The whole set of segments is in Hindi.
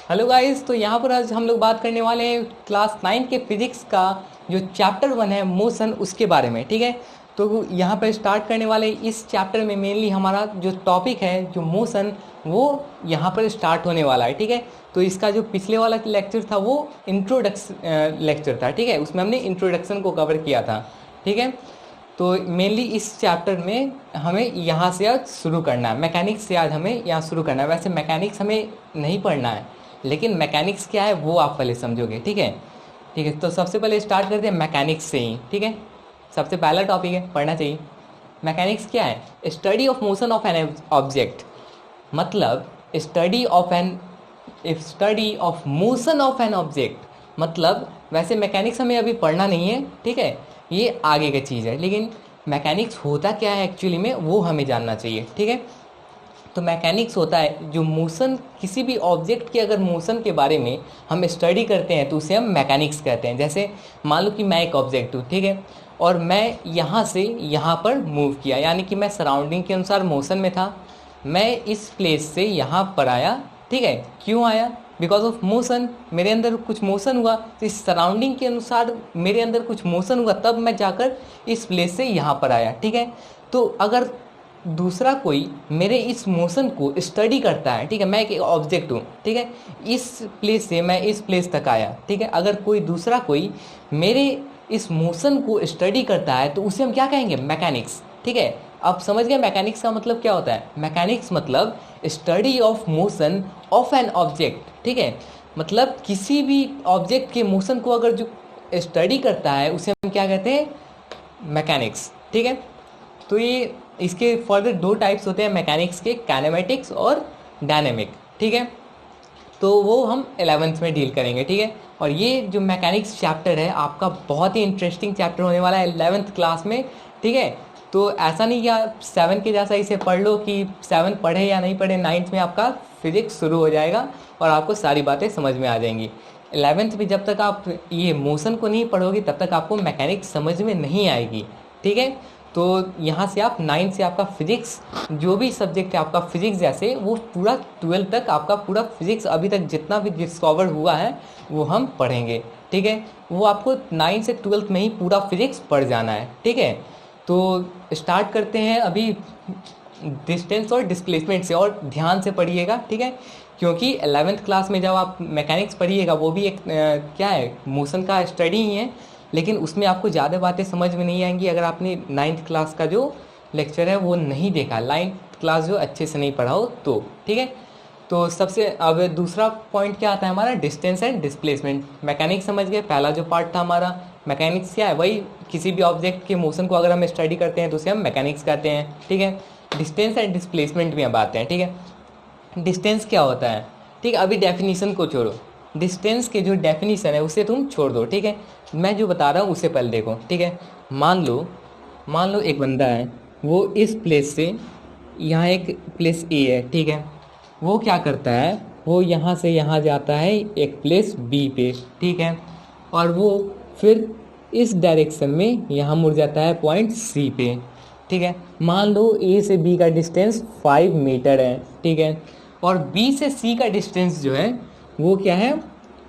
हेलो गाइस, तो यहाँ पर आज हम लोग बात करने वाले हैं क्लास 9 के फिजिक्स का जो चैप्टर 1 है मोशन, उसके बारे में। ठीक है, तो यहाँ पर स्टार्ट करने वाले इस चैप्टर में मेनली हमारा जो टॉपिक है जो मोशन, वो यहाँ पर स्टार्ट होने वाला है। ठीक है, तो इसका जो पिछले वाला लेक्चर था वो इंट्रोडक्शन लेक्चर था। ठीक है, उसमें हमने इंट्रोडक्शन को कवर किया था। ठीक है, तो मेनली इस चैप्टर में हमें यहाँ से आज शुरू करना है, मैकेनिक्स से आज हमें यहाँ शुरू करना है। वैसे मैकेनिक्स हमें नहीं पढ़ना है, लेकिन मैकेनिक्स क्या है वो आप पहले समझोगे। ठीक है, ठीक है, तो सबसे पहले स्टार्ट करते हैं मैकेनिक्स से ही। ठीक है, सबसे पहला टॉपिक है, पढ़ना चाहिए। मैकेनिक्स क्या है? Study of motion of an object, मतलब study of motion of an object. मतलब वैसे मैकेनिक्स हमें अभी पढ़ना नहीं है, ठीक है, ये आगे की चीज़ है, लेकिन मैकेनिक्स होता क्या है एक्चुअली में वो हमें जानना चाहिए। ठीक है, तो मैकेनिक्स होता है जो मोशन, किसी भी ऑब्जेक्ट के अगर मोशन के बारे में हम स्टडी करते हैं तो उसे हम मैकेनिक्स कहते हैं। जैसे मान लो कि मैं एक ऑब्जेक्ट हूँ, ठीक है, और मैं यहाँ से यहाँ पर मूव किया, यानी कि मैं सराउंडिंग के अनुसार मोशन में था। मैं इस प्लेस से यहाँ पर आया, ठीक है, क्यों आया? बिकॉज ऑफ मोशन, मेरे अंदर कुछ मोशन हुआ, तो इस सराउंडिंग के अनुसार मेरे अंदर कुछ मोशन हुआ, तब मैं जाकर इस प्लेस से यहाँ पर आया। ठीक है, तो अगर दूसरा कोई मेरे इस मोशन को स्टडी करता है, ठीक है, मैं एक ऑब्जेक्ट हूँ, ठीक है, इस प्लेस से मैं इस प्लेस तक आया, ठीक है, अगर कोई दूसरा कोई मेरे इस मोशन को स्टडी करता है तो उसे हम क्या कहेंगे? मैकेनिक्स। ठीक है, अब समझ गए मैकेनिक्स का मतलब क्या होता है? मैकेनिक्स मतलब study of motion of an object. ठीक है, मतलब किसी भी ऑब्जेक्ट के मोशन को अगर जो स्टडी करता है उसे हम क्या कहते हैं? मैकेनिक्स। ठीक है, तो ये इसके फर्दर दो टाइप्स होते हैं मैकेनिक्स के, काइनेमेटिक्स और डायनेमिक। ठीक है, तो वो हम 11th में डील करेंगे। ठीक है, और ये जो मैकेनिक्स चैप्टर है आपका बहुत ही इंटरेस्टिंग चैप्टर होने वाला है 11th क्लास में। ठीक है, तो ऐसा नहीं कि आप 7 के जैसा इसे पढ़ लो कि 7 पढ़े या नहीं पढ़े, 9th में आपका फिजिक्स शुरू हो जाएगा और आपको सारी बातें समझ में आ जाएंगी। 11th में जब तक आप ये मोशन को नहीं पढ़ोगे तब तक आपको मैकेनिक्स समझ में नहीं आएगी। ठीक है, तो यहाँ से आप 9 से आपका फिजिक्स, जो भी सब्जेक्ट है आपका फिजिक्स जैसे, वो पूरा 12 तक आपका पूरा फिजिक्स अभी तक जितना भी डिस्कवर हुआ है वो हम पढ़ेंगे। ठीक है, वो आपको 9 से 12 में ही पूरा फिजिक्स पढ़ जाना है। ठीक है, तो स्टार्ट करते हैं अभी डिस्टेंस और डिस्प्लेसमेंट से, और ध्यान से पढ़िएगा। ठीक है, क्योंकि 11th क्लास में जब आप मैकेनिक्स पढ़िएगा वो भी एक क्या है, मोशन का स्टडी ही है, लेकिन उसमें आपको ज़्यादा बातें समझ में नहीं आएंगी अगर आपने 9th क्लास का जो लेक्चर है वो नहीं देखा, 9th क्लास जो अच्छे से नहीं पढ़ा हो तो। ठीक है, तो सबसे अब दूसरा पॉइंट क्या आता है हमारा? Distance and displacement. मैकेनिक्स समझ गए, पहला जो पार्ट था हमारा मैकेनिक्स क्या है, वही किसी भी ऑब्जेक्ट के मोशन को अगर हम स्टडी करते हैं तो उसे हम मैकेनिक्स कहते हैं। ठीक है, डिस्टेंस एंड डिस्प्लेसमेंट में अब आते हैं। ठीक है, डिस्टेंस क्या होता है? ठीक है, अभी डेफिनीशन को छोड़ो, डिस्टेंस के जो डेफिनीशन है उसे तुम छोड़ दो। ठीक है, मैं जो बता रहा हूँ उसे पहले देखो। ठीक है, मान लो एक बंदा है, वो इस प्लेस से, यहाँ एक प्लेस ए है, ठीक है, वो क्या करता है, वो यहाँ से यहाँ जाता है एक प्लेस बी पे, ठीक है, और वो फिर इस डायरेक्शन में यहाँ मुड़ जाता है पॉइंट सी पे। ठीक है, मान लो ए से बी का डिस्टेंस 5 मीटर है, ठीक है, और बी से सी का डिस्टेंस जो है वो क्या है,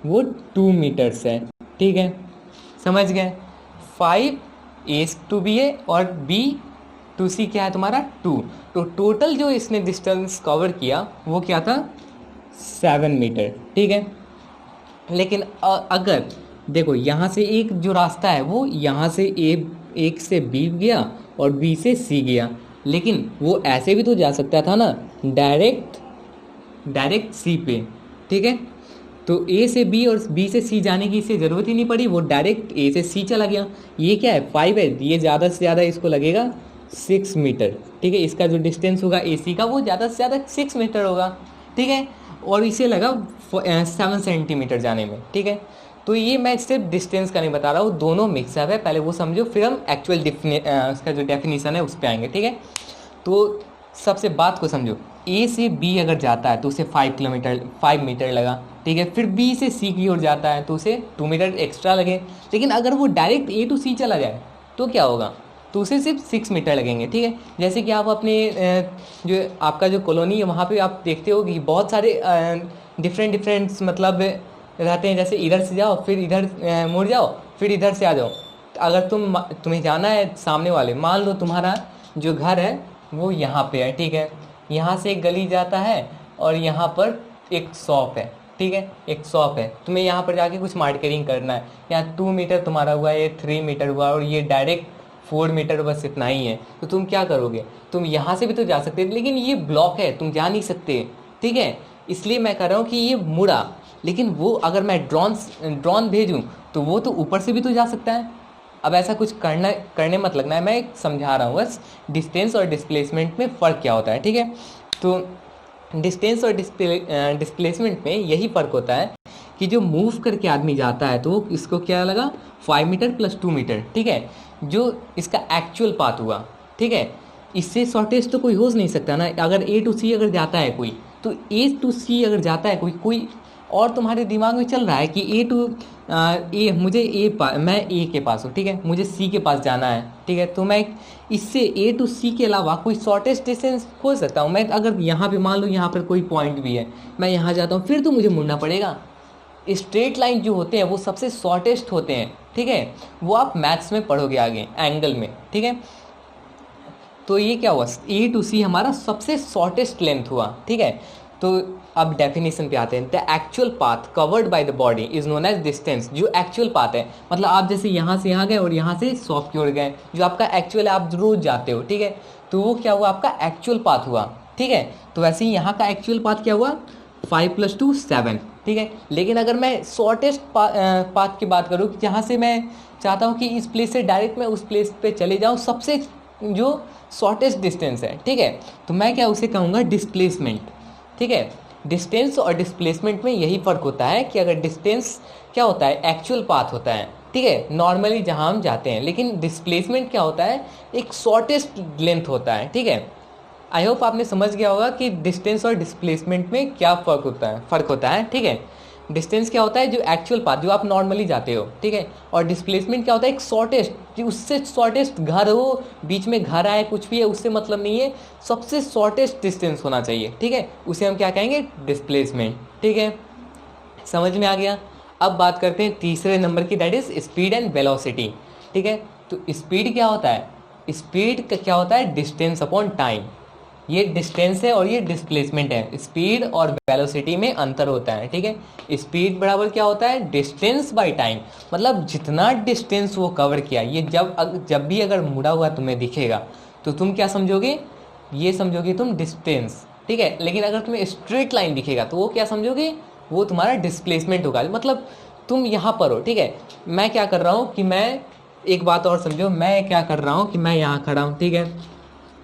वो 2 मीटर्स है। ठीक है, समझ गए? 5 ए टू बी है और बी टू सी क्या है तुम्हारा 2, तो टोटल जो इसने डिस्टेंस कवर किया वो क्या था? 7 मीटर। ठीक है, लेकिन अगर देखो यहाँ से एक जो रास्ता है वो यहाँ से एक से बी गया और बी से सी गया, लेकिन वो ऐसे भी तो जा सकता था ना, डायरेक्ट सी पे। ठीक है, तो ए से बी और बी से सी जाने की इसे ज़रूरत ही नहीं पड़ी, वो डायरेक्ट ए से सी चला गया। ये क्या है? 5 है, ये ज़्यादा से ज़्यादा इसको लगेगा 6 मीटर। ठीक है, इसका जो डिस्टेंस होगा ए सी का वो ज़्यादा से ज़्यादा 6 मीटर होगा। ठीक है, और इसे लगा 7 सेंटीमीटर जाने में। ठीक है, तो ये मैं सिर्फ डिस्टेंस का नहीं बता रहा हूँ, दोनों मिक्सअप है, पहले वो समझो फिर हम एक्चुअल उसका जो डेफिनेशन है उस पर आएंगे। ठीक है, तो सबसे बात को समझो, ए से बी अगर जाता है तो उसे 5 मीटर लगा, ठीक है, फिर बी से सी की ओर जाता है तो उसे 2 मीटर एक्स्ट्रा लगे, लेकिन अगर वो डायरेक्ट ए टू सी चला जाए तो क्या होगा? तो उसे सिर्फ 6 मीटर लगेंगे। ठीक है, जैसे कि आप अपने जो आपका जो कॉलोनी है वहाँ पे आप देखते हो कि बहुत सारे डिफरेंट डिफरेंट मतलब रहते हैं, जैसे इधर से जाओ फिर इधर मुड़ जाओ फिर इधर से आ जाओ। अगर तुम्हें जाना है सामने वाले, मान लो तुम्हारा जो घर है वो यहाँ पे है, ठीक है, यहाँ से एक गली जाता है और यहाँ पर एक शॉप है, ठीक है, एक शॉप है, तुम्हें यहाँ पर जाके कुछ मार्केटिंग करना है, यहाँ 2 मीटर तुम्हारा हुआ, ये 3 मीटर हुआ और ये डायरेक्ट 4 मीटर, बस इतना ही है। तो तुम क्या करोगे, तुम यहाँ से भी तो जा सकते हो, लेकिन ये ब्लॉक है, तुम जा नहीं सकते, ठीक है। इसलिए मैं कह रहा हूँ कि ये मुड़ा, लेकिन वो अगर मैं ड्रोन भेजूँ तो वो तो ऊपर से भी तो जा सकता है। अब ऐसा कुछ करने मत लगना है, मैं समझा रहा हूँ बस डिस्टेंस और डिस्प्लेसमेंट में फ़र्क क्या होता है, ठीक है। तो डिस्टेंस और डिस्प्लेसमेंट में यही फ़र्क होता है कि जो मूव करके आदमी जाता है तो वो इसको क्या लगा 5 मीटर प्लस 2 मीटर, ठीक है, जो इसका एक्चुअल पाथ हुआ, ठीक है। इससे शॉर्टेज तो कोई हो नहीं सकता ना। अगर ए टू सी अगर जाता है कोई, तो ए टू सी अगर जाता है कोई और तुम्हारे दिमाग में चल रहा है कि ए टू ए, मुझे मैं ए के पास हूँ, ठीक है, मुझे सी के पास जाना है, ठीक है, तो मैं इससे ए टू सी के अलावा कोई शॉर्टेस्ट डिस्टेंस खोज सकता हूँ। मैं अगर यहाँ पे मान लो यहाँ पर कोई पॉइंट भी है, मैं यहाँ जाता हूँ, फिर तो मुझे मुड़ना पड़ेगा। स्ट्रेट लाइन जो होते हैं वो सबसे शॉर्टेस्ट होते हैं, ठीक है, वो आप मैथ्स में पढ़ोगे आगे एंगल में, ठीक है। तो ये क्या हुआ, ए टू सी हमारा सबसे शॉर्टेस्ट लेंथ हुआ, ठीक है। तो अब डेफिनेशन पे आते हैं। The actual path covered by the body is known as distance. जो एक्चुअल पाथ है, मतलब आप जैसे यहाँ से यहाँ गए और यहाँ से शॉप की ओर गए, जो आपका एक्चुअल आप रोज जाते हो, ठीक है, तो वो क्या हुआ, आपका एक्चुअल पाथ हुआ, ठीक है। तो वैसे ही यहाँ का एक्चुअल पाथ क्या हुआ, 5 + 2 7, ठीक है। लेकिन अगर मैं शॉर्टेस्ट पाथ की बात करूँ, जहाँ से मैं चाहता हूँ कि इस प्लेस से डायरेक्ट मैं उस प्लेस पे चले जाऊँ, सबसे जो शॉर्टेस्ट डिस्टेंस है, ठीक है, तो मैं क्या उसे कहूँगा डिस्प्लेसमेंट, ठीक है। डिस्टेंस और डिस्प्लेसमेंट में यही फ़र्क होता है कि अगर डिस्टेंस क्या होता है, एक्चुअल पाथ होता है, ठीक है, नॉर्मली जहाँ हम जाते हैं, लेकिन डिस्प्लेसमेंट क्या होता है, एक शॉर्टेस्ट लेंथ होता है, ठीक है। आई होप आपने समझ गया होगा कि डिस्टेंस और डिस्प्लेसमेंट में क्या फ़र्क होता है, ठीक है। डिस्टेंस क्या होता है, जो एक्चुअल पाथ जो आप नॉर्मली जाते हो, ठीक है, और डिस्प्लेसमेंट क्या होता है, एक शॉर्टेस्ट, जो उससे शॉर्टेस्ट घर हो, बीच में घर आए, कुछ भी है, उससे मतलब नहीं है, सबसे शॉर्टेस्ट डिस्टेंस होना चाहिए, ठीक है, उसे हम क्या कहेंगे, डिस्प्लेसमेंट, ठीक है। समझ में आ गया। अब बात करते हैं तीसरे नंबर की, that is speed and velocity, ठीक है। तो स्पीड क्या होता है, स्पीड का क्या होता है, डिस्टेंस अपॉन टाइम। ये डिस्टेंस है और ये डिस्प्लेसमेंट है। स्पीड और वेलोसिटी में अंतर होता है, ठीक है। स्पीड बराबर क्या होता है, डिस्टेंस बाय टाइम, मतलब जितना डिस्टेंस वो कवर किया, ये जब भी अगर मुड़ा हुआ तुम्हें दिखेगा तो तुम क्या समझोगे, ये समझोगे तुम डिस्टेंस, ठीक है। लेकिन अगर तुम्हें स्ट्रेट लाइन दिखेगा तो वो क्या समझोगे, वो तुम्हारा डिस्प्लेसमेंट होगा, मतलब तुम यहाँ पर हो, ठीक है। मैं क्या कर रहा हूँ कि मैं, एक बात और समझो, मैं क्या कर रहा हूँ कि मैं यहाँ खड़ा हूँ, ठीक है,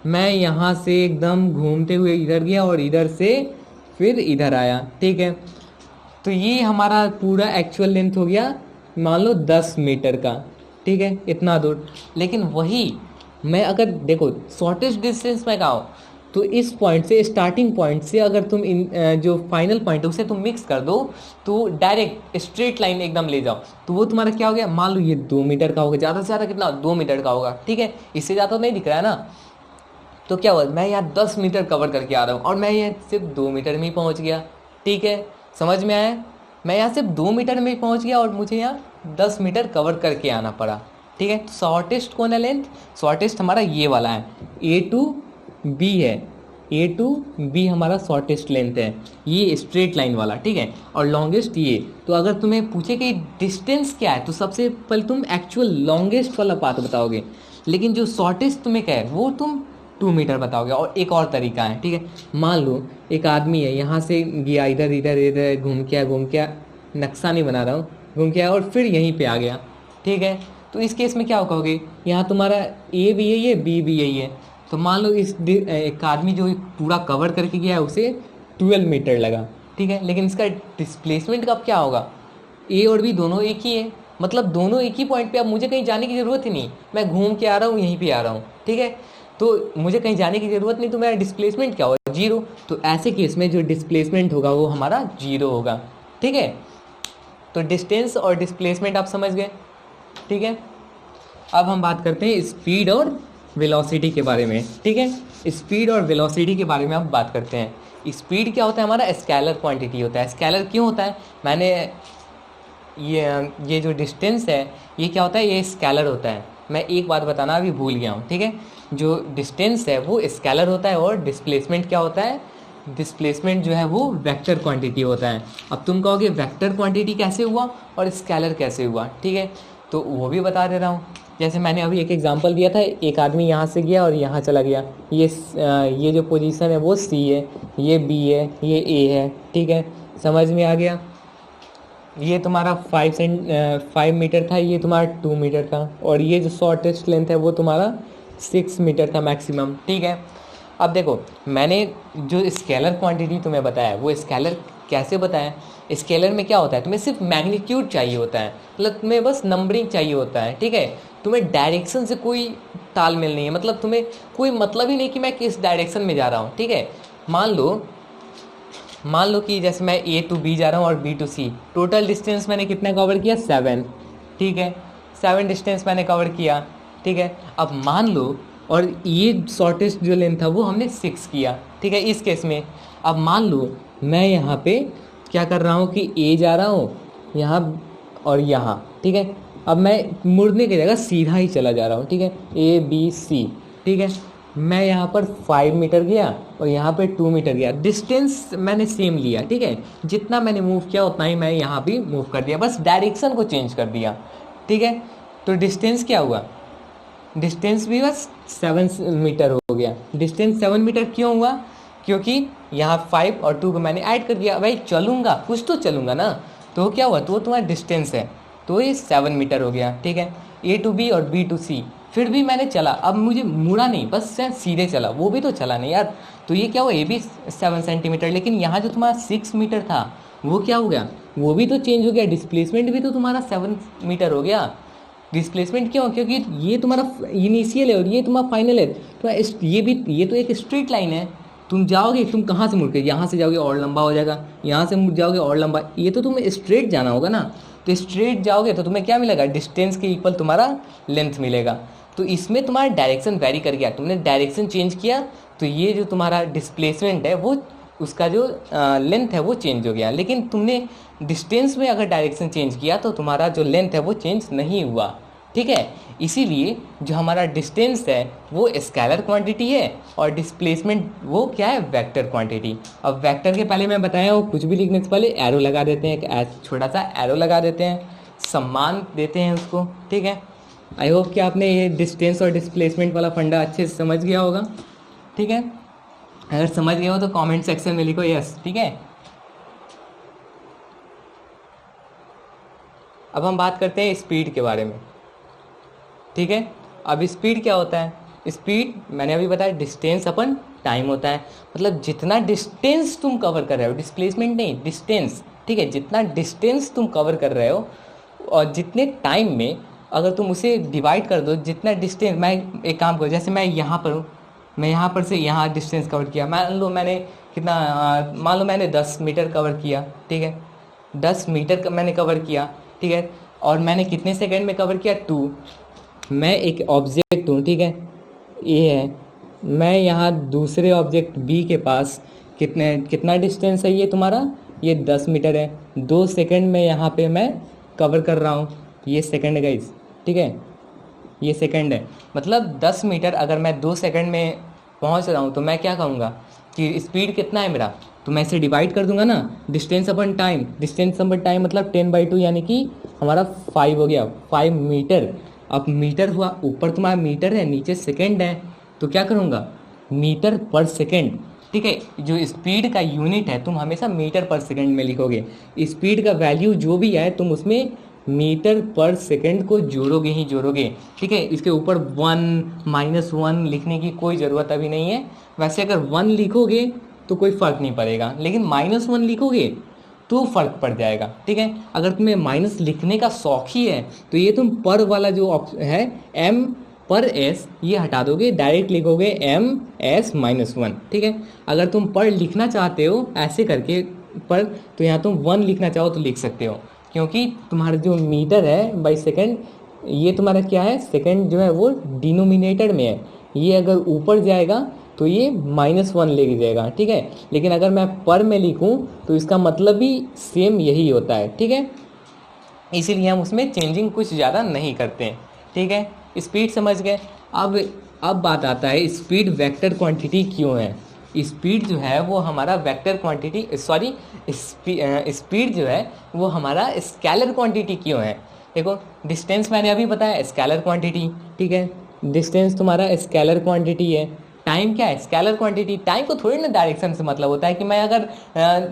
मैं यहाँ से एकदम घूमते हुए इधर गया और इधर से फिर इधर आया, ठीक है। तो ये हमारा पूरा एक्चुअल लेंथ हो गया, मान लो 10 मीटर का, ठीक है, इतना दूर। लेकिन वही मैं अगर देखो शॉर्टेस्ट डिस्टेंस में कहा हूँ, तो इस पॉइंट से, स्टार्टिंग पॉइंट से अगर तुम जो फाइनल पॉइंट है उसे तुम मिक्स कर दो, तो डायरेक्ट स्ट्रेट लाइन एकदम ले जाओ, तो वो तुम्हारा क्या हो गया, मान लो ये 2 मीटर का होगा, ज़्यादा से ज़्यादा कितना, 2 मीटर का होगा, ठीक है, इससे ज़्यादा तो नहीं दिख रहा है ना। तो क्या हुआ, मैं यहाँ 10 मीटर कवर करके आ रहा हूँ और मैं यहाँ सिर्फ 2 मीटर में ही पहुँच गया, ठीक है, समझ में आया। मैं यहाँ सिर्फ 2 मीटर में ही पहुँच गया और मुझे यहाँ 10 मीटर कवर करके आना पड़ा, ठीक है। तो शॉर्टेस्ट कौन है लेंथ, शॉर्टेस्ट हमारा ये वाला है, ए टू बी है, ए टू बी हमारा शॉर्टेस्ट लेंथ है, ये स्ट्रेट लाइन वाला, ठीक है, और लॉन्गेस्ट ये। तो अगर तुम्हें पूछे कि डिस्टेंस क्या है, तो सबसे पहले तुम एक्चुअल लॉन्गेस्ट वाला पाथ बताओगे, लेकिन जो शॉर्टेस्ट तुम्हें क्या है वो तुम 2 मीटर बताओगे। और एक और तरीका है, ठीक है, मान लो एक आदमी है, यहाँ से गया, इधर इधर इधर घूम के नक्शा नहीं बना रहा हूँ, घूम के आया और फिर यहीं पे आ गया, ठीक है। तो इस केस में क्या कहोगे, यहाँ तुम्हारा ए भी यही है, बी भी यही है, तो मान लो इस एक आदमी जो पूरा कवर करके गया है उसे 12 मीटर लगा, ठीक है, लेकिन इसका डिस्प्लेसमेंट कब क्या होगा, ए और बी दोनों एक ही है, मतलब दोनों एक ही पॉइंट पे, अब मुझे कहीं जाने की ज़रूरत ही नहीं, मैं घूम के आ रहा हूँ, यहीं पे आ रहा हूँ, ठीक है, तो मुझे कहीं जाने की ज़रूरत नहीं, तो मेरा डिस्प्लेसमेंट क्या होगा, 0। तो ऐसे केस में जो डिस्प्लेसमेंट होगा वो हमारा 0 होगा, ठीक है। तो डिस्टेंस और डिस्प्लेसमेंट आप समझ गए, ठीक है। अब हम बात करते हैं स्पीड और वेलोसिटी के बारे में, ठीक है। स्पीड और वेलोसिटी के बारे में अब बात करते हैं। स्पीड क्या होता है, हमारा स्केलर क्वांटिटी होता है। स्केलर क्यों होता है, मैंने ये जो डिस्टेंस है ये क्या होता है, ये स्केलर होता है। मैं एक बात बताना अभी भूल गया हूँ, ठीक है। जो डिस्टेंस है वो स्केलर होता है और डिस्प्लेसमेंट क्या होता है, डिस्प्लेसमेंट जो है वो वेक्टर क्वांटिटी होता है। अब तुम कहोगे वेक्टर क्वांटिटी कैसे हुआ और स्केलर कैसे हुआ, ठीक है, तो वो भी बता दे रहा हूँ। जैसे मैंने अभी एक एग्जांपल दिया था, एक आदमी यहाँ से गया और यहाँ चला गया। ये जो पोजीशन है वो सी है, ये बी है, ये ए है, ठीक है, समझ में आ गया। ये तुम्हारा 5 मीटर था, ये तुम्हारा 2 मीटर था, और ये जो शॉर्टेस्ट लेंथ है वो तुम्हारा 6 मीटर था मैक्सिमम, ठीक है। अब देखो, मैंने जो स्केलर क्वांटिटी तुम्हें बताया वो स्केलर कैसे बताया। स्केलर में क्या होता है, तुम्हें सिर्फ मैग्नीट्यूड चाहिए होता है, मतलब तुम्हें बस नंबरिंग चाहिए होता है, ठीक है। तुम्हें डायरेक्शन से कोई तालमेल नहीं है, मतलब तुम्हें कोई मतलब ही नहीं कि मैं किस डायरेक्शन में जा रहा हूँ, ठीक है। मान लो कि जैसे मैं ए टू बी जा रहा हूँ और b to c, total distance मैंने कितना कवर किया, 7, ठीक है, 7 डिस्टेंस मैंने कवर किया, ठीक है। अब मान लो, और ये शॉर्टेस्ट जो लेंथ था वो हमने 6 किया, ठीक है, इस केस में। अब मान लो मैं यहाँ पे क्या कर रहा हूँ कि ए जा रहा हूँ यहाँ और यहाँ, ठीक है। अब मैं मुड़ने की जगह सीधा ही चला जा रहा हूँ, ठीक है, ए बी सी, ठीक है। मैं यहाँ पर 5 मीटर गया और यहाँ पे 2 मीटर गया, डिस्टेंस मैंने सेम लिया, ठीक है। जितना मैंने मूव किया उतना ही मैं यहाँ भी मूव कर दिया, बस डायरेक्शन को चेंज कर दिया, ठीक है। तो डिस्टेंस क्या हुआ, डिस्टेंस भी बस 7 मीटर हो गया। डिस्टेंस 7 मीटर क्यों हुआ, क्योंकि यहाँ 5 और 2 को मैंने ऐड कर दिया। भाई चलूँगा, कुछ तो चलूँगा ना, तो क्या हुआ, तो तुम्हारा डिस्टेंस है, तो ये 7 मीटर हो गया, ठीक है। ए टू बी और बी टू सी, फिर भी मैंने चला, अब मुझे मुड़ा नहीं, बस सीधे चला, वो भी तो चला नहीं यार। तो ये क्या हुआ, ये भी 7 सेंटीमीटर, लेकिन यहाँ जो तुम्हारा 6 मीटर था वो क्या हो गया, वो भी तो चेंज हो गया। डिस्प्लेसमेंट भी तो तुम्हारा 7 मीटर हो गया। डिस्प्लेसमेंट क्यों, क्योंकि ये तुम्हारा इनिशियल है और ये तुम्हारा फाइनल है, तो ये तो एक स्ट्रेट लाइन है। तुम जाओगे, तुम कहाँ से मुड़ के, यहाँ से जाओगे और लंबा हो जाएगा, यहाँ से मुड़ जाओगे और लंबा, ये तो तुम्हें स्ट्रेट जाना होगा ना। तो स्ट्रेट जाओगे तो तुम्हें क्या मिलेगा, डिस्टेंस के इक्वल तुम्हारा लेंथ मिलेगा। तो इसमें तुम्हारा डायरेक्शन वेरी कर गया, तुमने डायरेक्शन चेंज किया, तो ये जो तुम्हारा डिस्प्लेसमेंट है वो, उसका जो लेंथ है वो चेंज हो गया। लेकिन तुमने डिस्टेंस में अगर डायरेक्शन चेंज किया तो तुम्हारा जो लेंथ है वो चेंज नहीं हुआ, ठीक है। इसीलिए जो हमारा डिस्टेंस है वो स्केलर क्वांटिटी है और डिस्प्लेसमेंट वो क्या है, वेक्टर क्वांटिटी। अब वेक्टर के पहले मैं बताया हूँ, कुछ भी लिखने से पहले एरो लगा देते हैं, एक छोटा सा एरो लगा देते हैं, सम्मान देते हैं उसको, ठीक है। आई होप कि आपने ये डिस्टेंस और डिस्प्लेसमेंट वाला फंडा अच्छे से समझ गया होगा, ठीक है। अगर समझ गए हो तो कमेंट सेक्शन में लिखो यस, ठीक है। अब हम बात करते हैं स्पीड के बारे में, ठीक है। अब स्पीड क्या होता है, स्पीड मैंने अभी बताया डिस्टेंस अपन टाइम होता है, मतलब जितना डिस्टेंस तुम कवर कर रहे हो, डिस्प्लेसमेंट नहीं, डिस्टेंस, ठीक है। जितना डिस्टेंस तुम कवर कर रहे हो और जितने टाइम में अगर तुम उसे डिवाइड कर दो, जितना डिस्टेंस, मैं एक काम करूँ, जैसे मैं यहाँ पर हूँ, मैं यहाँ पर से यहाँ डिस्टेंस कवर किया, मान लो मैंने कितना, मान लो मैंने 10 मीटर कवर किया, ठीक है, 10 मीटर मैंने कवर किया, ठीक है। और मैंने कितने सेकंड में कवर किया, 2। मैं एक ऑब्जेक्ट हूँ, ठीक है, ए है, मैं यहाँ दूसरे ऑब्जेक्ट बी के पास कितना डिस्टेंस है, ये तुम्हारा ये 10 मीटर है, 2 सेकंड में यहाँ पे मैं कवर कर रहा हूँ, ये सेकंड है गाइस, ठीक है, ये सेकंड है। मतलब 10 मीटर अगर मैं 2 सेकंड में पहुँच रहा हूँ तो मैं क्या कहूँगा कि स्पीड कितना है मेरा, तो मैं इसे डिवाइड कर दूंगा ना, डिस्टेंस अपन टाइम, डिस्टेंस अपन टाइम मतलब 10/2, यानी कि हमारा 5 हो गया, 5 मीटर। अब मीटर हुआ, ऊपर तुम्हारा मीटर है, नीचे सेकंड है, तो क्या करूँगा, मीटर पर सेकंड, ठीक है। जो स्पीड का यूनिट है तुम हमेशा मीटर पर सेकंड में लिखोगे, स्पीड का वैल्यू जो भी है तुम उसमें मीटर पर सेकंड को जोड़ोगे ही जोड़ोगे, ठीक है। इसके ऊपर 1 -1 लिखने की कोई ज़रूरत अभी नहीं है। वैसे अगर 1 लिखोगे तो कोई फ़र्क नहीं पड़ेगा, लेकिन -1 लिखोगे तो फ़र्क पड़ जाएगा, ठीक है। अगर तुम्हें माइनस लिखने का शौक ही है तो ये तुम पर वाला जो ऑप्शन है m पर s, ये हटा दोगे, डायरेक्ट लिखोगे m(s)-1, ठीक है। अगर तुम पर लिखना चाहते हो ऐसे करके पर, तो यहाँ तुम 1 लिखना चाहो तो लिख सकते हो, क्योंकि तुम्हारा जो मीटर है बाई सेकंड, ये तुम्हारा क्या है, सेकंड जो है वो डिनोमिनेटर में है, ये अगर ऊपर जाएगा तो ये -1 लेके जाएगा, ठीक है। लेकिन अगर मैं पर में लिखूँ तो इसका मतलब भी सेम यही होता है, ठीक है। इसीलिए हम उसमें चेंजिंग कुछ ज़्यादा नहीं करते हैं, ठीक है। स्पीड समझ गए। अब बात आता है स्पीड वेक्टर क्वांटिटी क्यों है। स्पीड जो है वो हमारा वेक्टर क्वांटिटी, सॉरी, स्पीड जो है वो हमारा स्केलर क्वांटिटी क्यों है। देखो, डिस्टेंस मैंने अभी बताया स्केलर क्वांटिटी, ठीक है। डिस्टेंस तुम्हारा स्केलर क्वांटिटी है। टाइम क्या है, स्केलर क्वांटिटी। टाइम को थोड़ी ना डायरेक्शन से मतलब होता है कि मैं अगर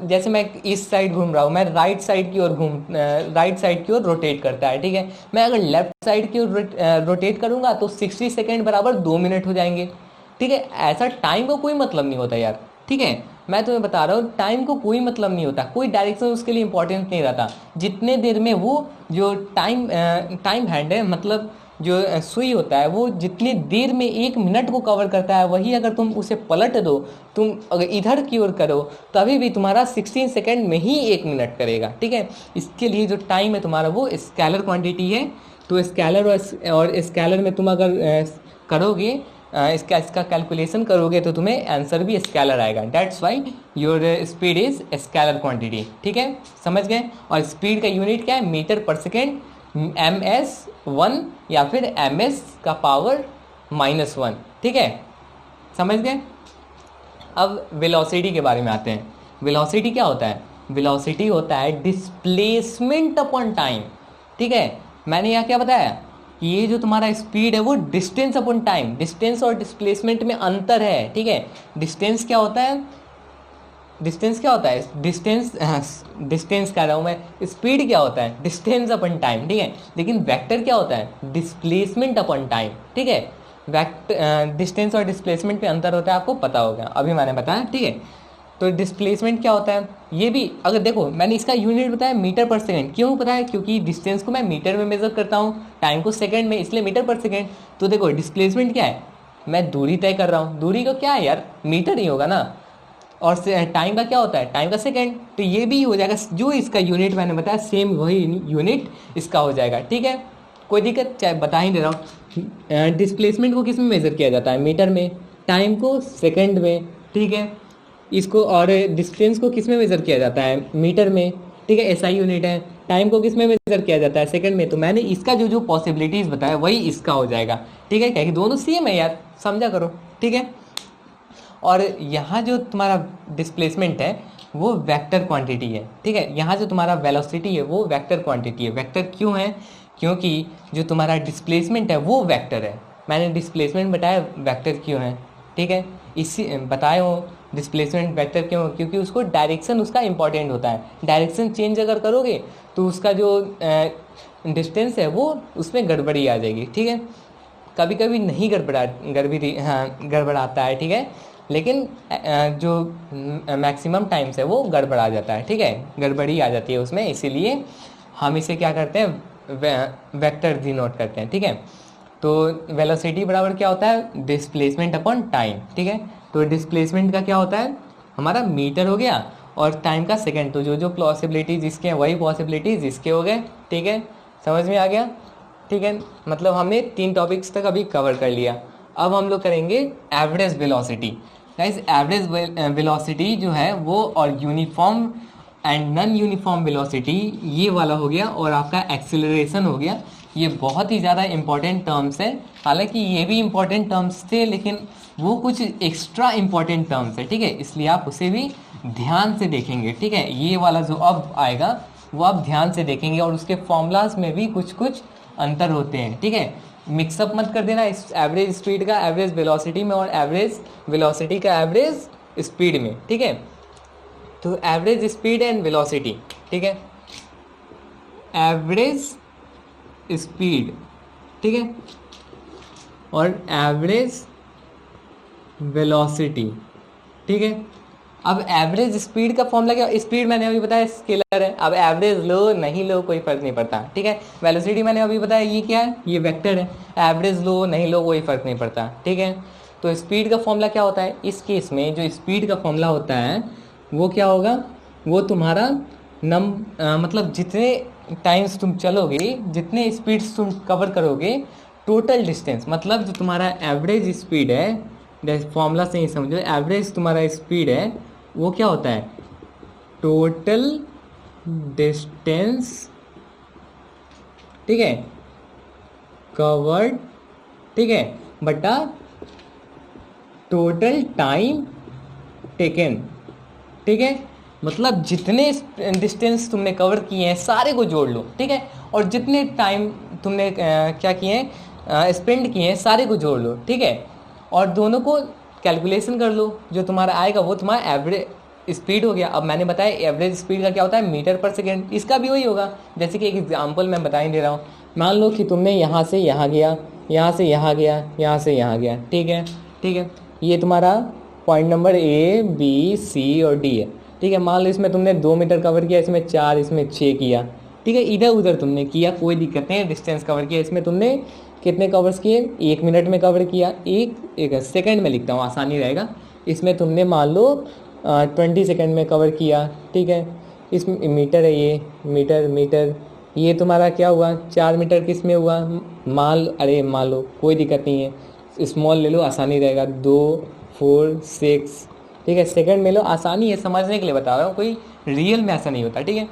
जैसे मैं इस साइड घूम रहा हूँ, मैं राइट साइड की ओर राइट साइड की ओर रोटेट करता है, ठीक है। मैं अगर लेफ्ट साइड की ओर रोटेट करूँगा तो 60 सेकेंड बराबर 2 मिनट हो जाएंगे, ठीक है। ऐसा टाइम को कोई मतलब नहीं होता यार, ठीक है। मैं तुम्हें बता रहा हूँ टाइम को कोई मतलब नहीं होता, कोई डायरेक्शन उसके लिए इंपॉर्टेंट नहीं रहता। जितने देर में वो जो टाइम हैंड है, मतलब जो सुई होता है, वो जितनी देर में 1 मिनट को कवर करता है, वही अगर तुम उसे पलट दो, तुम अगर इधर की ओर करो, तभी भी तुम्हारा 16 सेकेंड में ही 1 मिनट करेगा, ठीक है। इसके लिए जो टाइम है तुम्हारा वो स्केलर क्वांटिटी है। तो स्केलर और स्केलर में तुम अगर करोगे इसका कैलकुलेशन करोगे तो तुम्हें आंसर भी स्केलर आएगा। That's why your speed is scalar quantity, ठीक है। समझ गए। और स्पीड का यूनिट क्या है, मीटर पर सेकेंड, ms1 या फिर ms का पावर -1, ठीक है। समझ गए। अब वेलोसिटी के बारे में आते हैं। वेलोसिटी क्या होता है, वेलोसिटी होता है डिस्प्लेसमेंट अपॉन टाइम, ठीक है। मैंने यहाँ क्या बताया कि ये जो तुम्हारा स्पीड है वो डिस्टेंस अपॉन टाइम, डिस्टेंस और डिस्प्लेसमेंट में अंतर है, ठीक है। डिस्टेंस क्या होता है, डिस्टेंस कह रहा हूँ मैं, स्पीड क्या होता है, डिस्टेंस अपन टाइम, ठीक है। लेकिन वेक्टर क्या होता है, डिस्प्लेसमेंट अपन टाइम, ठीक है। डिस्टेंस और डिस्प्लेसमेंट में अंतर होता है, आपको पता होगा, अभी मैंने बताया, ठीक है। तो डिस्प्लेसमेंट क्या होता है, ये भी अगर देखो मैंने इसका यूनिट बताया मीटर पर सेकेंड, क्यों बताया, क्योंकि डिस्टेंस को मैं मीटर में मेजर करता हूँ, टाइम को सेकेंड में, इसलिए मीटर पर सेकेंड। तो देखो डिस्प्लेसमेंट क्या है, मैं दूरी तय कर रहा हूँ, दूरी को क्या है यार, मीटर ही होगा ना। और टाइम का क्या होता है, टाइम का सेकेंड। तो ये भी हो जाएगा, जो इसका यूनिट मैंने बताया सेम वही यूनिट इसका हो जाएगा, ठीक है। कोई दिक्कत, चाहे बता ही दे रहा हूँ। डिस्प्लेसमेंट को किस में मेजर किया जाता है, मीटर में, टाइम को सेकेंड में, ठीक है। इसको और डिस्टेंस को किस में मेजर किया जाता है, मीटर में, ठीक है, ऐसा यूनिट है। टाइम को किस में मेजर किया जाता है, सेकंड में। तो मैंने इसका जो पॉसिबिलिटीज़ बताया वही इसका हो जाएगा, ठीक है। क्या कि दोनों सेम है यार, समझा करो, ठीक है। और यहाँ जो तुम्हारा डिस्प्लेसमेंट है वो वेक्टर क्वांटिटी है, ठीक है। यहाँ जो तुम्हारा वेलोसिटी है वो वेक्टर क्वांटिटी है। वेक्टर क्यों है, क्योंकि जो तुम्हारा डिस्प्लेसमेंट है वो वेक्टर है। मैंने डिस्प्लेसमेंट बताया वेक्टर क्यों है, ठीक है। इसी बताए हो डिस्प्लेसमेंट वेक्टर क्यों, क्योंकि उसको डायरेक्शन उसका इंपॉर्टेंट होता है। डायरेक्शन चेंज अगर करोगे तो उसका जो डिस्टेंस है वो उसमें गड़बड़ी आ जाएगी, ठीक है। कभी कभी नहीं गड़बड़ाता है, ठीक है। लेकिन जो मैक्सिमम टाइम्स है वो गड़बड़ा जाता है, ठीक है, गड़बड़ी आ जाती है उसमें। इसीलिए हम इसे क्या करते हैं, वेक्टर डिनोट करते हैं, ठीक है। तो वेलोसिटी बराबर क्या होता है, डिस्प्लेसमेंट अपॉन टाइम, ठीक है। तो डिस्प्लेसमेंट का क्या होता है, हमारा मीटर हो गया, और टाइम का सेकेंड। तो जो पॉसिबिलिटीज इसके हैं वही पॉसिबिलिटीज इसके हो गए, ठीक है। समझ में आ गया, ठीक है। मतलब हमने 3 टॉपिक्स तक अभी कवर कर लिया। अब हम लोग करेंगे average velocity. Guys, average velocity जो है वो, और uniform and non uniform velocity, ये वाला हो गया, और आपका एक्सेलरेशन हो गया। ये बहुत ही ज़्यादा इंपॉर्टेंट टर्म्स हैं। हालांकि ये भी इंपॉर्टेंट टर्म्स थे, लेकिन वो कुछ एक्स्ट्रा इंपॉर्टेंट टर्म्स है, ठीक है। इसलिए आप उसे भी ध्यान से देखेंगे, ठीक है। ये वाला जो अब आएगा वो आप ध्यान से देखेंगे, और उसके फॉर्मूलाज में भी कुछ कुछ अंतर होते हैं, ठीक है। मिक्सअप मत कर देना इस एवरेज स्पीड का एवरेज वेलोसिटी में, और एवरेज वेलोसिटी का एवरेज स्पीड में, ठीक है। तो एवरेज स्पीड एंड वेलोसिटी, ठीक है, एवरेज स्पीड, ठीक है, और एवरेज वेलोसिटी, ठीक है। अब एवरेज स्पीड का फॉर्मूला क्या, स्पीड मैंने अभी बताया स्केलर है। अब एवरेज लो नहीं लो कोई फर्क नहीं पड़ता, ठीक है। वेलोसिटी मैंने अभी बताया ये क्या है, ये वेक्टर है। एवरेज लो नहीं लो कोई फर्क नहीं पड़ता, ठीक है। तो स्पीड का फॉर्मूला क्या होता है, इस केस में जो स्पीड का फॉर्मूला होता है वो क्या होगा, वो तुम्हारा मतलब जितने टाइम्स तुम चलोगे, जितने स्पीड्स तुम कवर करोगे, टोटल डिस्टेंस मतलब जो तुम्हारा एवरेज स्पीड है, फॉर्मूला से ही समझो, एवरेज तुम्हारा स्पीड है वो क्या होता है, टोटल डिस्टेंस, ठीक है, कवर्ड, ठीक है, बटा टोटल टाइम टेकन, ठीक है। मतलब जितने डिस्टेंस तुमने कवर किए हैं सारे को जोड़ लो, ठीक है, और जितने टाइम तुमने क्या किए हैं, स्पेंड किए हैं सारे को जोड़ लो, ठीक है, और दोनों को कैलकुलेशन कर लो, जो तुम्हारा आएगा वो तुम्हारा एवरेज स्पीड हो गया। अब मैंने बताया एवरेज स्पीड का क्या होता है, मीटर पर सेकेंड, इसका भी वही होगा। जैसे कि एक एग्जाम्पल मैं बता ही दे रहा हूँ, मान लो कि तुमने यहाँ से यहाँ गया, यहाँ से यहाँ गया, यहाँ से यहाँ गया, ठीक है, ठीक है, ये तुम्हारा point number A B C और डी है, ठीक है। मान लो इसमें तुमने 2 मीटर कवर किया, इसमें 4, इसमें 6 किया, ठीक है, इधर उधर तुमने किया, कोई दिक्कत नहीं है, डिस्टेंस कवर किया। इसमें तुमने कितने कवर्स किए, 1 मिनट में कवर किया, एक सेकंड में लिखता हूँ आसानी रहेगा, इसमें तुमने मान लो 20 सेकंड में कवर किया, ठीक है। इसमें मीटर है, ये मीटर मीटर, ये तुम्हारा क्या हुआ, 4 मीटर किस में हुआ, मान लो कोई दिक्कत नहीं है, स्मॉल ले लो आसानी रहेगा, 2 4 6, ठीक है, सेकंड में लो, आसानी है, समझने के लिए बता रहा हूँ, कोई रियल में ऐसा नहीं होता, ठीक है।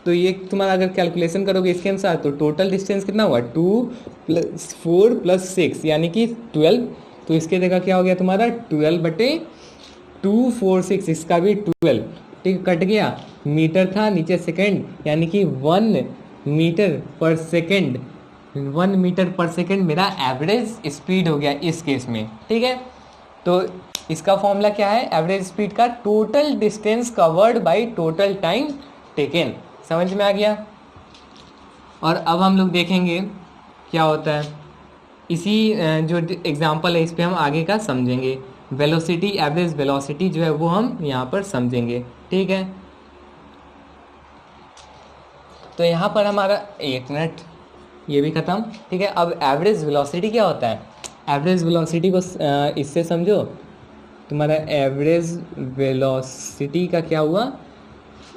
तो ये तुम्हारा अगर कैलकुलेशन करोगे इसके अनुसार तो टोटल डिस्टेंस कितना हुआ, 2 + 4 + 6 यानी कि 12, तो इसके जगह क्या हो गया तुम्हारा 12/246, इसका भी 12, ठीक, कट गया, मीटर था नीचे सेकंड, यानी कि 1 मीटर पर सेकंड, 1 मीटर पर सेकंड मेरा एवरेज स्पीड हो गया इस केस में, ठीक है। तो इसका फॉर्मूला क्या है, एवरेज स्पीड का total distance covered by total time taken, समझ में आ गया। और अब हम लोग देखेंगे क्या होता है, इसी जो एग्जांपल है इस पे हम आगे का समझेंगे, वेलोसिटी, एवरेज वेलोसिटी जो है वो हम यहाँ पर समझेंगे, ठीक है। तो यहाँ पर हमारा 1 मिनट ये भी ख़त्म, ठीक है। अब एवरेज वेलोसिटी क्या होता है, एवरेज वेलोसिटी को इससे समझो, तुम्हारा एवरेज वेलोसिटी का क्या हुआ,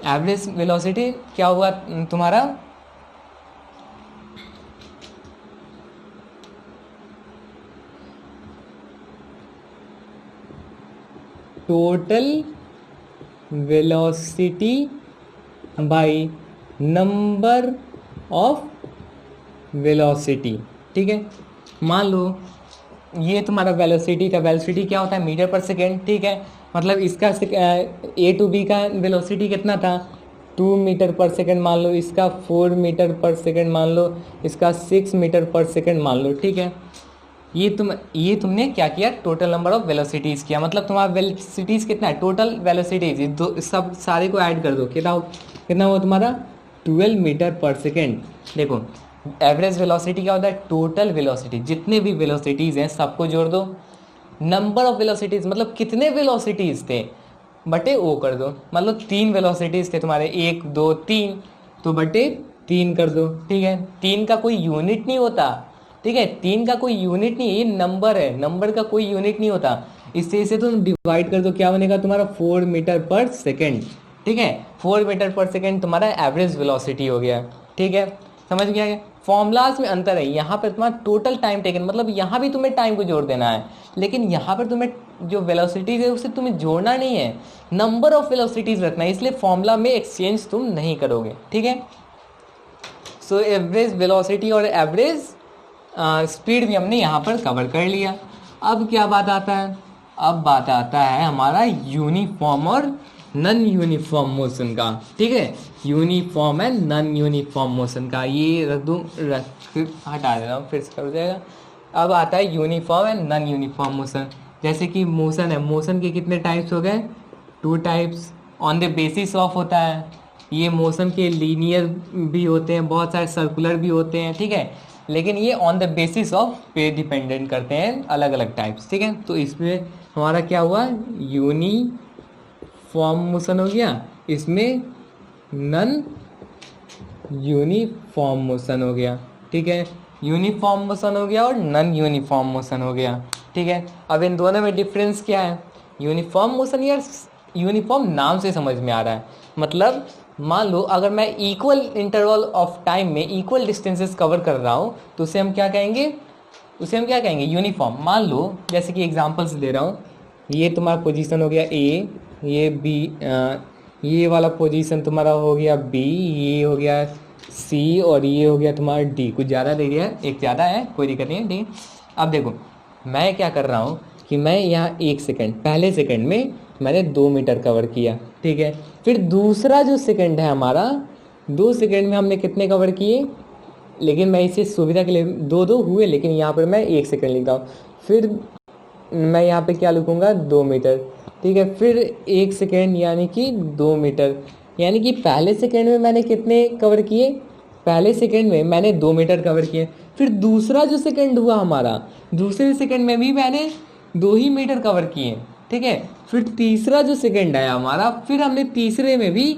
एवरेज वेलोसिटी क्या हुआ तुम्हारा, total velocity by number of velocity, ठीक है। मान लो ये तुम्हारा वेलोसिटी था, वेलोसिटी क्या होता है, मीटर पर सेकेंड, ठीक है। मतलब इसका ए टू बी का वेलोसिटी कितना था, 2 मीटर पर सेकेंड मान लो, इसका 4 मीटर पर सेकेंड मान लो, इसका 6 मीटर पर सेकेंड मान लो, ठीक है। ये तुमने क्या किया, टोटल नंबर ऑफ वेलोसिटीज़ किया, मतलब तुम्हारा वेलोसिटीज़ कितना है, टोटल वेलोसिटीज़ दो सब सारे को ऐड कर दो, कितना हुआ तुम्हारा 12 मीटर पर सेकेंड। देखो एवरेज वेलोसिटी क्या होता है, टोटल वेलोसिटी, जितने भी वेलोसिटीज़ हैं सबको जोड़ दो, नंबर ऑफ वेलोसिटीज़ मतलब कितने वेलोसिटीज़ थे बटे ओ कर दो, मतलब 3 वेलोसिटीज़ थे तुम्हारे, 1 2 3, तो बटे 3 कर दो, ठीक है। 3 का कोई यूनिट नहीं होता, ठीक है, 3 का कोई यूनिट नहीं, ये नंबर है, नंबर का कोई यूनिट नहीं होता, इससे इसे तुम डिवाइड कर दो, क्या बनेगा तुम्हारा 4 मीटर पर सेकेंड, ठीक है। 4 मीटर पर सेकेंड तुम्हारा एवरेज वेलोसिटी हो गया, ठीक है, समझ गया क्या। फॉर्मूलाज में अंतर है, यहाँ पर तुम्हारा टोटल टाइम टेकन, मतलब यहाँ भी तुम्हें टाइम को जोड़ देना है, लेकिन यहाँ पर तुम्हें जो वेलोसिटीज है उसे तुम्हें जोड़ना नहीं है, नंबर ऑफ वेलोसिटीज रखना है, इसलिए फॉर्मूला में एक्सचेंज तुम नहीं करोगे, ठीक है। सो एवरेज वेलोसिटी और एवरेज स्पीड भी हमने यहाँ पर कवर कर लिया। अब क्या बात आता है, अब बात आता है हमारा यूनिफॉर्म और नॉन यूनिफॉर्म मोशन का, ठीक है, uniform and non uniform motion का, ये रख दूँ, हटा दे रहा हूँ, फिर से कर जाएगा। अब आता है uniform and non uniform motion. जैसे कि मोशन है, मोशन के कितने टाइप्स हो गए, 2 types, on the basis of होता है, ये मोशन के लीनियर भी होते हैं, बहुत सारे सर्कुलर भी होते हैं, ठीक है, लेकिन ये ऑन द बेसिस ऑफ पे डिपेंडेंट करते हैं, अलग अलग टाइप्स, ठीक है। तो इसमें हमारा क्या हुआ, यूनिफॉर्म मोशन हो गया, इसमें नॉन यूनिफॉर्म मोशन हो गया, ठीक है, यूनिफॉर्म मोशन हो गया और नॉन यूनिफॉर्म मोशन हो गया, ठीक है। अब इन दोनों में डिफरेंस क्या है, यूनिफॉर्म मोशन या यूनिफॉर्म नाम से समझ में आ रहा है, मतलब मान लो अगर मैं इक्वल इंटरवल ऑफ टाइम में इक्वल डिस्टेंसेस कवर कर रहा हूँ तो उसे हम क्या कहेंगे, उसे हम क्या कहेंगे, यूनिफॉर्म। मान लो जैसे कि एग्जांपल्स दे रहा हूँ, ये तुम्हारा पोजीशन हो गया ए, ये बी, ये वाला पोजीशन तुम्हारा हो गया बी, ये हो गया सी, और ये हो गया तुम्हारा डी। कुछ ज़्यादा दे दिया है, एक ज़्यादा है, कोई दिक्कत नहीं है, ठीक है। अब देखो मैं क्या कर रहा हूँ कि मैं यहाँ 1 सेकंड, पहले सेकंड में मैंने 2 मीटर कवर किया, ठीक है। फिर दूसरा जो सेकंड है हमारा, 2 सेकंड में हमने कितने कवर किए, लेकिन मैं इसे सुविधा के लिए दो दो हुए, लेकिन यहाँ पर मैं 1 सेकंड लिख रहा हूँ। फिर मैं यहाँ पे क्या लिखूँगा, 2 मीटर, ठीक है। फिर 1 सेकंड यानी कि 2 मीटर, यानी कि पहले सेकंड में मैंने कितने कवर किए, पहले सेकंड में मैंने 2 मीटर कवर किए। फिर दूसरा जो सेकंड हुआ हमारा, दूसरे सेकंड में भी मैंने 2 ही मीटर कवर किए, ठीक है। फिर तीसरा जो सेकंड आया हमारा, फिर हमने तीसरे में भी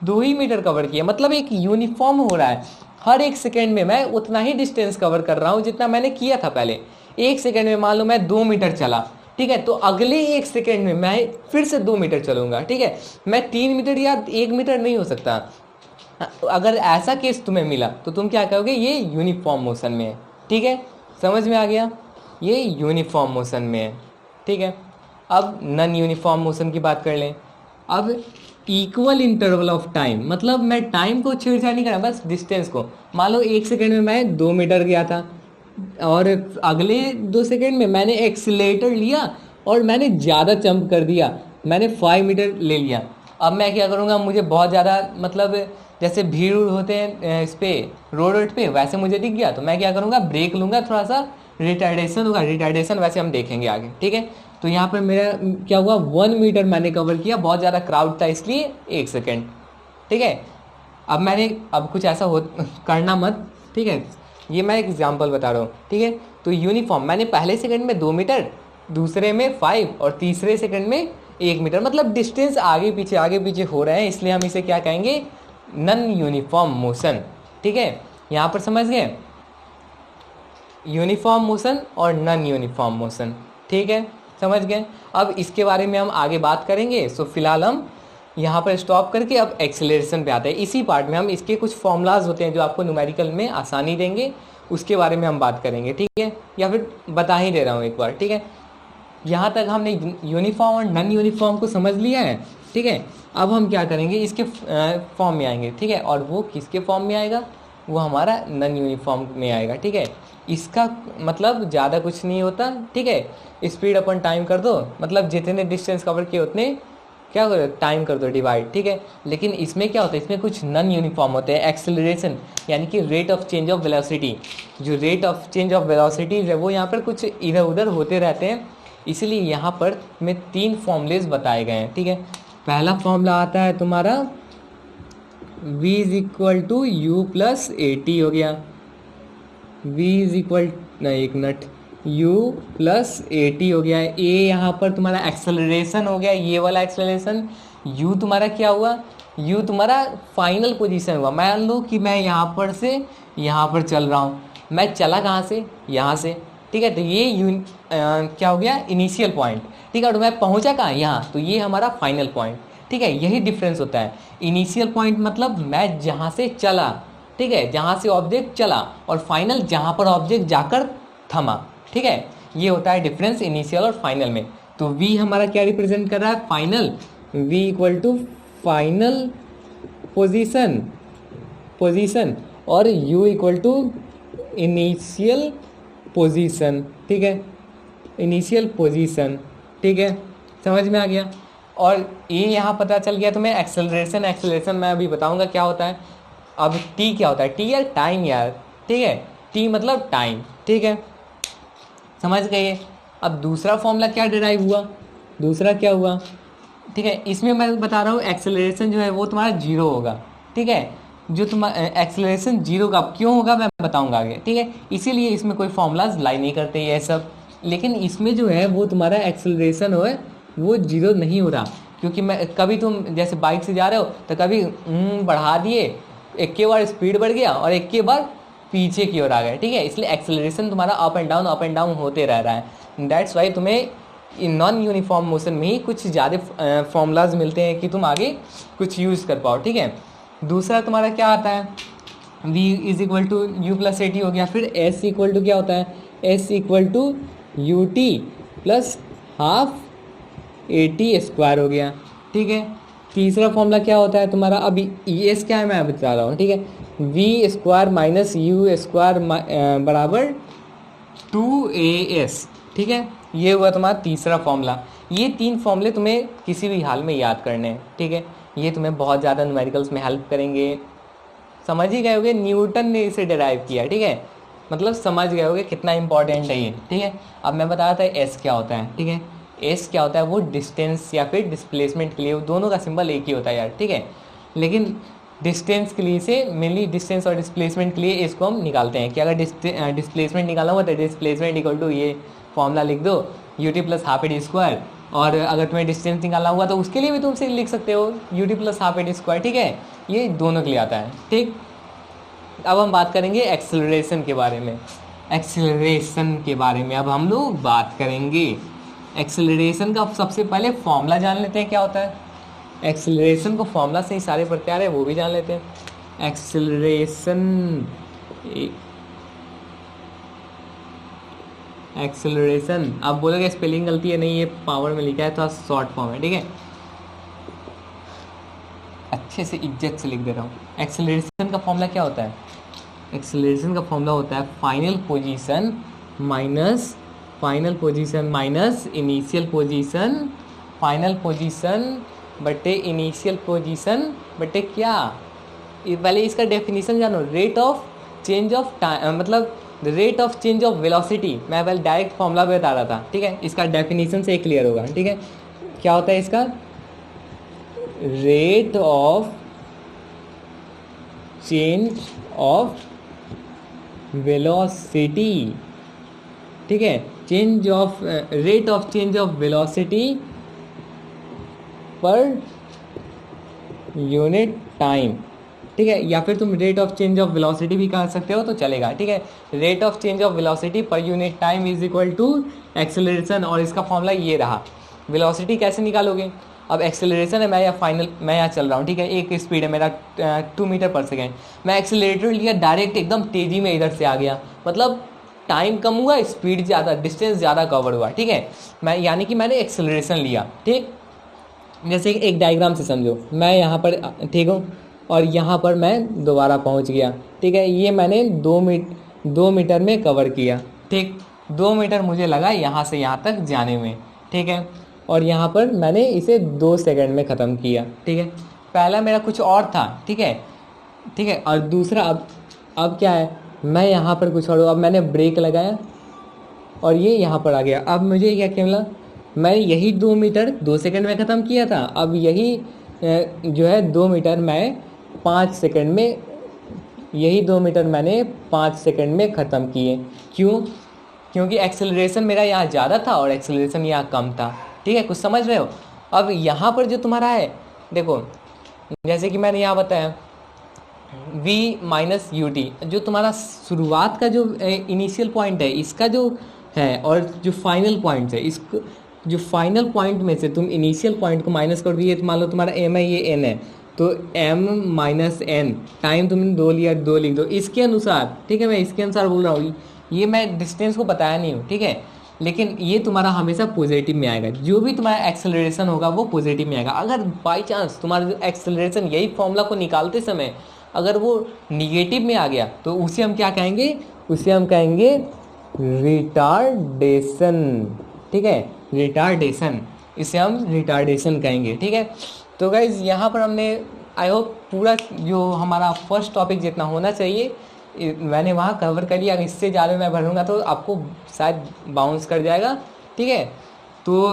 2 ही मीटर कवर किया। मतलब एक यूनिफॉर्म हो रहा है, हर 1 सेकंड में मैं उतना ही डिस्टेंस कवर कर रहा हूँ जितना मैंने किया था पहले। 1 सेकंड में मान लो मैं 2 मीटर चला, ठीक है, तो अगले 1 सेकंड में मैं फिर से 2 मीटर चलूंगा, ठीक है। मैं 3 मीटर या 1 मीटर नहीं हो सकता। अगर ऐसा केस तुम्हें मिला तो तुम क्या कहोगे, ये यूनिफॉर्म मोशन में है, ठीक है। समझ में आ गया, ये यूनिफॉर्म मोशन में है, ठीक है। अब नॉन यूनिफॉर्म मोशन की बात कर लें। अब इक्वल इंटरवल ऑफ टाइम, मतलब मैं टाइम को छेड़छाड़ नहीं कर रहा, बस डिस्टेंस को। मान लो 1 सेकंड में मैं 2 मीटर गया था, और अगले 2 सेकंड में मैंने एक्सीलेटर लिया और मैंने ज़्यादा जंप कर दिया, मैंने 5 मीटर ले लिया। अब मैं क्या करूँगा, मुझे बहुत ज़्यादा, मतलब जैसे भीड़ होते हैं इस पे रोड पे, वैसे मुझे दिख गया, तो मैं क्या करूँगा, ब्रेक लूँगा, थोड़ा सा रिटार्डेशन होगा। रिटार्डेशन वैसे हम देखेंगे आगे, ठीक है। तो यहाँ पर मेरा क्या हुआ, 1 मीटर मैंने कवर किया, बहुत ज़्यादा क्राउड था इसलिए 1 सेकंड, ठीक है। अब कुछ ऐसा हो करना मत, ठीक है। ये मैं एग्जाम्पल बता रहा हूँ, ठीक है। तो यूनिफॉर्म, मैंने पहले सेकंड में 2 मीटर, दूसरे में 5, और तीसरे सेकंड में 1 मीटर, मतलब डिस्टेंस आगे पीछे हो रहे हैं, इसलिए हम इसे क्या कहेंगे, नॉन यूनिफॉर्म मोशन, ठीक है। यहाँ पर समझ गए, यूनिफॉर्म मोशन और नॉन यूनिफॉर्म मोशन, ठीक है, समझ गए। अब इसके बारे में हम आगे बात करेंगे, सो फिलहाल हम यहाँ पर स्टॉप करके अब एक्सेलरेशन पे आते हैं। इसी पार्ट में हम इसके कुछ फॉर्मूलाज होते हैं जो आपको न्यूमेरिकल में आसानी देंगे, उसके बारे में हम बात करेंगे, ठीक है। या फिर बता ही दे रहा हूँ एक बार, ठीक है। यहाँ तक हमने यूनिफॉर्म और नॉन यूनिफॉर्म को समझ लिया है, ठीक है। अब हम क्या करेंगे, इसके फॉर्म में आएंगे, ठीक है। और वो किसके फॉर्म में आएगा, वो हमारा नॉन यूनिफॉर्म में आएगा, ठीक है। इसका मतलब ज़्यादा कुछ नहीं होता, ठीक है। स्पीड अपन टाइम कर दो, मतलब जितने डिस्टेंस कवर किए उतने क्या करो, टाइम कर दो डिवाइड, ठीक है। लेकिन इसमें क्या होता है, इसमें कुछ नॉन यूनिफॉर्म होते हैं। एक्सेलरेशन यानी कि rate of change of velocity, जो rate of change of velocity है वो यहाँ पर कुछ इधर उधर होते रहते हैं, इसलिए यहाँ पर में 3 फॉर्मूलेज बताए गए हैं, ठीक है। पहला फॉर्मूला आता है तुम्हारा v is equal to u plus a t हो गया, v इज इक्वल, नहीं एक minute, u plus a t हो गया है। a यहाँ पर तुम्हारा एक्सेलरेशन हो गया, ये वाला एक्सेलरेशन। u तुम्हारा क्या हुआ, u तुम्हारा फाइनल पोजीशन हुआ। मान लो कि मैं यहाँ पर से यहाँ पर चल रहा हूँ, मैं चला कहाँ से, यहाँ से, ठीक है। तो ये क्या हो गया, इनिशियल पॉइंट, ठीक है। और मैं पहुँचा कहाँ, यहाँ, तो ये हमारा फाइनल पॉइंट, ठीक है। यही डिफरेंस होता है। इनिशियल पॉइंट मतलब मैं जहाँ से चला, ठीक है, जहाँ से ऑब्जेक्ट चला, और फाइनल जहाँ पर ऑब्जेक्ट जाकर थमा, ठीक है। ये होता है डिफरेंस इनिशियल और फाइनल में। तो v हमारा क्या रिप्रेजेंट कर रहा है, final, v equal to final position और u equal to initial position, ठीक है, इनिशियल पोजीशन, ठीक है, समझ में आ गया। और ये यहाँ पता चल गया तुम्हें। एक्सेलरेशन मैं अभी बताऊंगा क्या होता है। अब t क्या होता है, t यार टाइम यार, ठीक है, t मतलब टाइम, ठीक है, समझ गए। अब दूसरा फॉर्मूला क्या डिराइव हुआ, दूसरा क्या हुआ, ठीक है। इसमें मैं बता रहा हूँ एक्सेलरेशन जो है वो तुम्हारा 0 होगा, ठीक है। जो तुम्हारा एक्सेलरेशन 0 का क्यों होगा मैं बताऊंगा आगे, ठीक है। इसीलिए इसमें कोई फॉर्मूलाज लाई नहीं करते ये सब। लेकिन इसमें जो है वो तुम्हारा एक्सेलरेशन हो है वो 0 नहीं हो रहा, क्योंकि मैं कभी तुम जैसे बाइक से जा रहे हो तो कभी बढ़ा दिए, एक के बार स्पीड बढ़ गया और एक के बार पीछे की ओर आ गए, ठीक है। इसलिए एक्सेलरेशन तुम्हारा अप एंड डाउन होते रह रहा है। दैट्स वाई तुम्हें नॉन यूनिफॉर्म मोशन में ही कुछ ज़्यादा फॉर्मूलाज मिलते हैं कि तुम आगे कुछ यूज़ कर पाओ, ठीक है। दूसरा तुम्हारा क्या आता है, v is equal to u plus a t हो गया। फिर s इक्वल टू क्या होता है, s equal to u t plus half a t square हो गया, ठीक है। तीसरा फॉर्मूला क्या होता है तुम्हारा, अभी ई एस क्या है मैं बता रहा हूँ, ठीक है। V square minus u square बराबर 2as, ठीक है। ये हुआ तुम्हारा तीसरा फॉर्मूला। ये 3 फॉर्मूले तुम्हें किसी भी हाल में याद करने हैं, ठीक है। ये तुम्हें बहुत ज़्यादा न्यूमेरिकल्स में हेल्प करेंगे। समझ ही गए होगे न्यूटन ने इसे डिराइव किया, ठीक है। मतलब समझ गए होगे कितना इंपॉर्टेंट है ये, ठीक है। अब मैं बता रहा था एस क्या होता है, ठीक है। एस क्या होता है, वो डिस्टेंस या फिर डिस्प्लेसमेंट के लिए, दोनों का सिंबल एक ही होता है यार, ठीक है। लेकिन डिस्टेंस के लिए से मेनली डिस्टेंस और डिस्प्लेसमेंट के लिए इसको हम निकालते हैं कि अगर डिस्प्लेसमेंट निकालना हुआ तो डिस्प्लेसमेंट इक्वल टू ये फॉर्मूला लिख दो, you t plus half A D square. और अगर तुम्हें डिस्टेंस निकालना हुआ तो उसके लिए भी तुम से लिख सकते हो you t plus half A D square, ठीक है। ये दोनों के लिए आता है, ठीक। अब हम बात करेंगे एक्सेलरेशन के बारे में। एक्सेलरेशन के बारे में अब हम लोग बात करेंगे। एक्सेलरेशन का सबसे पहले फॉर्मूला जान लेते हैं क्या होता है। एक्सेलरेशन को फॉर्मूला से ही सारे प्रकार है वो भी जान लेते हैं। एक्सेलरेशन आप बोलोगे स्पेलिंग गलती है, नहीं ये पावर में लिखा है, थोड़ा शॉर्ट फॉर्म है, ठीक है। अच्छे से इज्जत से लिख दे रहा हूँ। एक्सेलरेशन का फॉर्मूला क्या होता है, एक्सेलरेशन का फॉर्मूला होता है final position minus initial position, final position बटे इनिशियल पोजीशन बटे क्या, पहले इसका डेफिनेशन जानो। Rate of change of time, मतलब rate of change of velocity. मैं पहले डायरेक्ट फॉर्मूला पे बता रहा था, ठीक है। इसका डेफिनेशन से क्लियर होगा, ठीक है। क्या होता है इसका, rate of change of velocity, ठीक है। Change of rate of change of velocity per unit time, ठीक है। या फिर तुम rate of change of velocity भी कह सकते हो तो चलेगा, ठीक है। Rate of change of velocity per unit time is equal to acceleration, और इसका फॉर्मूला ये रहा। वेलोसिटी कैसे निकालोगे, अब एक्सेलरेशन है, मैं यहाँ चल रहा हूँ, ठीक है। एक स्पीड है मेरा 2 मीटर पर सेकेंड, मैं एक्सेलरेटर लिया, डायरेक्ट एकदम तेज़ी में इधर से आ गया, मतलब टाइम कम हुआ, स्पीड ज़्यादा, डिस्टेंस ज़्यादा कवर हुआ, ठीक है। मैं यानी कि मैंने एक्सेलरेशन लिया, ठीक। जैसे एक डायग्राम से समझो, मैं यहाँ पर ठीक हूँ और यहाँ पर मैं दोबारा पहुँच गया, ठीक है। ये मैंने 2 मीटर में कवर किया, ठीक। 2 मीटर मुझे लगा यहाँ से यहाँ तक जाने में, ठीक है। और यहाँ पर मैंने इसे 2 सेकंड में ख़त्म किया, ठीक है। पहला मेरा कुछ और था, ठीक है, ठीक है। और दूसरा अब क्या है, मैं यहाँ पर कुछ और, अब मैंने ब्रेक लगाया और ये यहाँ पर आ गया। अब मुझे क्या मिला, मैं यही 2 मीटर 2 सेकंड में ख़त्म किया था, अब यही जो है 2 मीटर मैं 5 सेकंड में, यही 2 मीटर मैंने 5 सेकंड में ख़त्म किए। क्यों, क्योंकि एक्सेलरेशन मेरा यहाँ ज़्यादा था और एक्सेलरेशन यहाँ कम था, ठीक है। कुछ समझ रहे हो। अब यहाँ पर जो तुम्हारा है, देखो जैसे कि मैंने यहाँ बताया v माइनस यू टी, जो तुम्हारा शुरुआत का जो इनिशियल पॉइंट है इसका जो है, और जो फाइनल पॉइंट है, इसको जो फाइनल पॉइंट में से तुम इनिशियल पॉइंट को माइनस कर दिए, तो मान लो तुम्हारा m है, ये n है, तो m माइनस n, टाइम तुमने 2 लिया, 2 लिख दो इसके अनुसार, ठीक है। मैं इसके अनुसार बोल रहा हूँ, ये मैं डिस्टेंस को बताया नहीं हूँ, ठीक है। लेकिन ये तुम्हारा हमेशा पॉजिटिव में आएगा, जो भी तुम्हारा एक्सेलरेशन होगा वो पॉजिटिव में आएगा। अगर बाई चांस तुम्हारा जो एक्सेलरेशन यही फॉर्मूला को निकालते समय अगर वो निगेटिव में आ गया तो उसे हम क्या कहेंगे, उसे हम कहेंगे रिटार्डेशन, ठीक है। रिटार्डेशन, इसे हम रिटार्डेशन कहेंगे, ठीक है। तो गाइज यहाँ पर हमने आई होप पूरा जो हमारा फर्स्ट टॉपिक जितना होना चाहिए मैंने वहाँ कवर कर लिया। अगर इससे ज़्यादा मैं भरूँगा तो आपको शायद बाउंस कर जाएगा, ठीक है। तो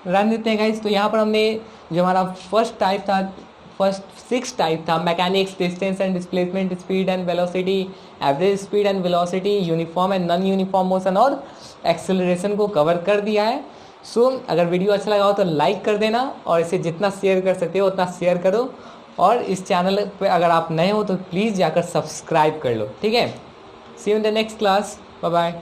रन देते हैं गाइज। तो यहाँ पर हमने जो हमारा फर्स्ट 6 टाइप था, mechanics, distance and displacement, speed and velocity, average speed and velocity, uniform and non uniform motion और एक्सेलरेशन को कवर कर दिया है। सो अगर वीडियो अच्छा लगा हो तो लाइक कर देना और इसे जितना शेयर कर सकते हो उतना शेयर करो, और इस चैनल पे अगर आप नए हो तो प्लीज़ जाकर सब्सक्राइब कर लो, ठीक है। See you in the next class, bye bye.